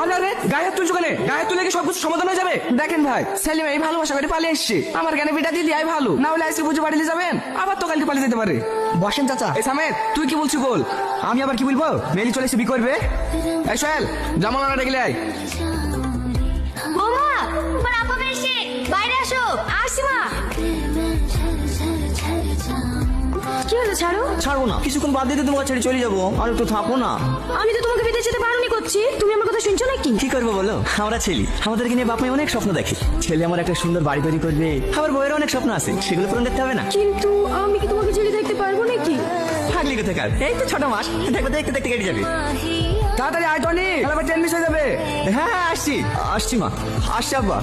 আরে গায়ে হাত তুলছো কেন? গায়ে হাত তুলে কি সবকিছু সমাধান হয়ে যাবে? দেখেন ভাই, সেলিম এই ভালোবাসা করে পালিয়ে এসছে। আমার জ্ঞানে বিটা দিলি আই ভালো, না হলে আজকে বুঝে বাড়িতে যাবেন, আবার তো কালকে পালিয়ে যেতে পারে। বসেন চাচা। এই সামেদ, তুই কি বলছিস বল। আমি আবার কি বলবো? মেলি চলে এসে বি করবে। এই সোহেল, জামালানা ডেকে আয়। বৌমা, তোমার আপা বেশি বাইরে আসো। আসি মা। কি হলো ছাড়ো? ছাড়বো না, কিছুক্ষণ বাদ দিতে তোমাকে ছেড়ে চলে যাবো, আর একটু থাকো না। আমি তো তোমাকে বিদেশ যেতে বারণই করছি, তুমি আমার কথা শুনছো নাকি? কি করবো বলো, আমরা ছেলে, আমাদেরকে নিয়ে বাপ মাই অনেক স্বপ্ন দেখে। ছেলে আমার একটা সুন্দর বাড়ি তৈরি করবে, আমার বউয়ের অনেক স্বপ্ন আছে, সেগুলো পূরণ করতে হবে না? কিন্তু আমি কি তোমাকে ছেড়ে থাকতে পারবো নাকি? থাকলি কোথাকার, এই তো 6 মাস, দেখবো দেখতে দেখতে কেটে যাবে। তাড়াতাড়ি আয় টনি, খেলা ট্রেন মিস হয়ে যাবে। হ্যাঁ আসছি আসছি মা, আসছি আব্বা।